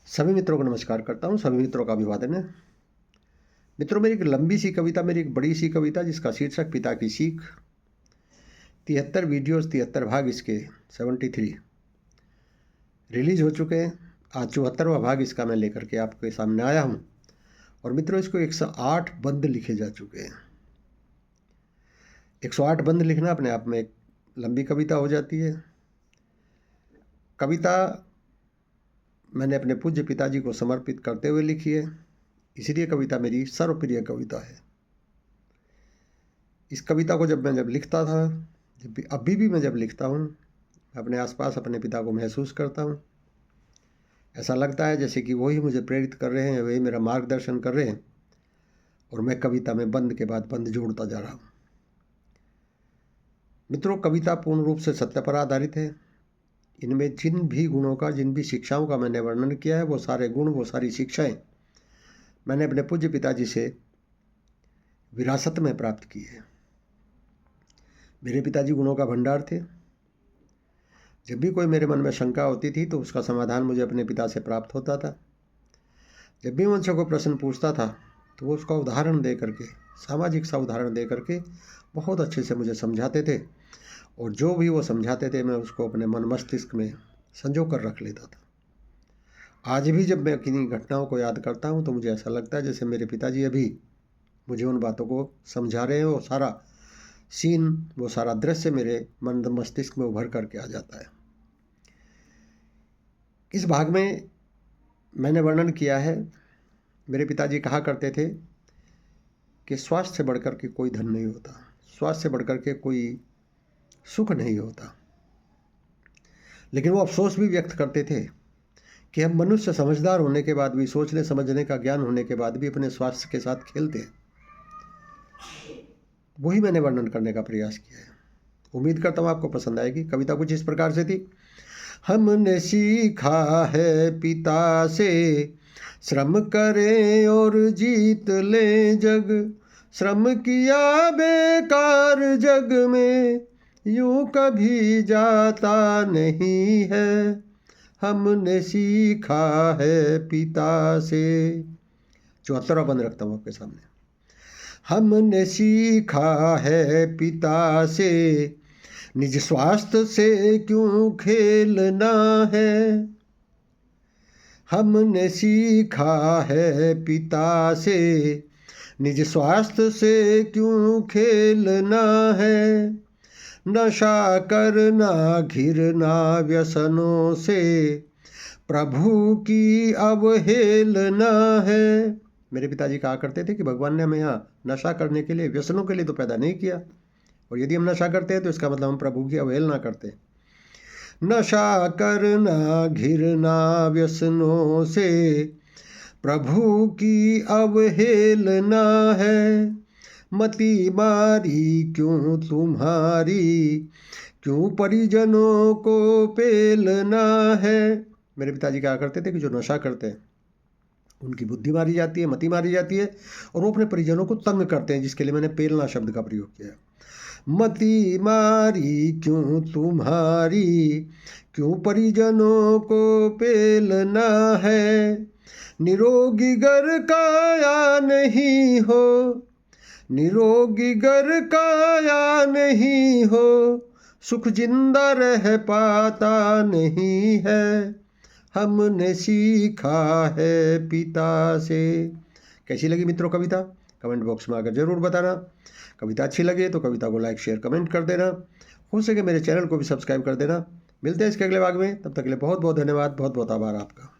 सभी मित्रों को नमस्कार करता हूँ। सभी मित्रों का अभिवादन है। मित्रों, मेरी एक लंबी सी कविता, मेरी एक बड़ी सी कविता जिसका शीर्षक पिता की सीख, 73 वीडियोस, 73 भाग इसके 73 रिलीज हो चुके हैं। आज 74वां भाग इसका मैं लेकर के आपके सामने आया हूँ। और मित्रों, इसको 108 बंद लिखे जा चुके हैं। 108 बंद लिखना अपने आप में एक लंबी कविता हो जाती है। कविता मैंने अपने पूज्य पिताजी को समर्पित करते हुए लिखी है, इसलिए कविता मेरी सर्वप्रिय कविता है। इस कविता को जब लिखता था, अभी भी मैं जब लिखता हूँ, अपने आसपास अपने पिता को महसूस करता हूँ। ऐसा लगता है जैसे कि वही मुझे प्रेरित कर रहे हैं, वही मेरा मार्गदर्शन कर रहे हैं, और मैं कविता में बंद के बाद बंद जोड़ता जा रहा हूँ। मित्रों, कविता पूर्ण रूप से सत्य पर आधारित है। इनमें जिन भी गुणों का, जिन भी शिक्षाओं का मैंने वर्णन किया है, वो सारे गुण, वो सारी शिक्षाएं मैंने अपने पूज्य पिताजी से विरासत में प्राप्त की है। मेरे पिताजी गुणों का भंडार थे। जब भी कोई मेरे मन में शंका होती थी तो उसका समाधान मुझे अपने पिता से प्राप्त होता था। जब भी मैं उनसे कोई प्रश्न पूछता था तो वो उसका उदाहरण दे करके, सामाजिक सा उदाहरण दे करके बहुत अच्छे से मुझे समझाते थे, और जो भी वो समझाते थे मैं उसको अपने मन मस्तिष्क में संजो कर रख लेता था। आज भी जब मैं किन्हीं घटनाओं को याद करता हूँ तो मुझे ऐसा लगता है जैसे मेरे पिताजी अभी मुझे उन बातों को समझा रहे हैं। वो सारा सीन, वो सारा दृश्य मेरे मन मस्तिष्क में उभर करके आ जाता है। इस भाग में मैंने वर्णन किया है, मेरे पिताजी कहा करते थे कि स्वास्थ्य से बढ़कर के कोई धन नहीं होता, स्वास्थ्य से बढ़कर के कोई सुख नहीं होता। लेकिन वो अफसोस भी व्यक्त करते थे कि हम मनुष्य समझदार होने के बाद भी, सोचने समझने का ज्ञान होने के बाद भी अपने स्वास्थ्य के साथ खेलते हैं। वही मैंने वर्णन करने का प्रयास किया है। उम्मीद करता हूँ आपको पसंद आएगी। कविता कुछ इस प्रकार से थी। हमने सीखा है पिता से, श्रम करें और जीत ले जग, श्रम किया बेकार जग में यूं कभी जाता नहीं है। हमने सीखा है पिता से। 74वां बंद रखता हूँ आपके सामने। हमने सीखा है पिता से, निज स्वास्थ्य से क्यों खेलना है। हमने सीखा है पिता से, निज स्वास्थ्य से क्यों खेलना है। नशा करना, घिरना व्यसनों से, प्रभु की अवहेलना है। मेरे पिताजी कहा करते थे कि भगवान ने हमें यहाँ नशा करने के लिए, व्यसनों के लिए तो पैदा नहीं किया, और यदि हम नशा करते हैं तो इसका मतलब हम प्रभु की अवहेलना करते हैं। नशा करना, घिरना व्यसनों से, प्रभु की अवहेलना है। मति मारी क्यों तुम्हारी, क्यों परिजनों को पेलना है। मेरे पिताजी कहा करते थे कि जो नशा करते हैं उनकी बुद्धि मारी जाती है, मति मारी जाती है, और वो अपने परिजनों को तंग करते हैं, जिसके लिए मैंने पेलना शब्द का प्रयोग किया। मति मारी क्यों तुम्हारी, क्यों परिजनों को पेलना है। निरोगी गर काया नहीं हो, निरोगी गर काया नहीं हो, सुख जिंदा रह पाता नहीं है। हमने सीखा है पिता से। कैसी लगी मित्रों कविता? कमेंट बॉक्स में आकर जरूर बताना। कविता अच्छी लगे तो कविता को लाइक, शेयर, कमेंट कर देना। हो सके मेरे चैनल को भी सब्सक्राइब कर देना। मिलते हैं इसके अगले भाग में। तब तक के लिए बहुत बहुत धन्यवाद, बहुत बहुत आभार आपका।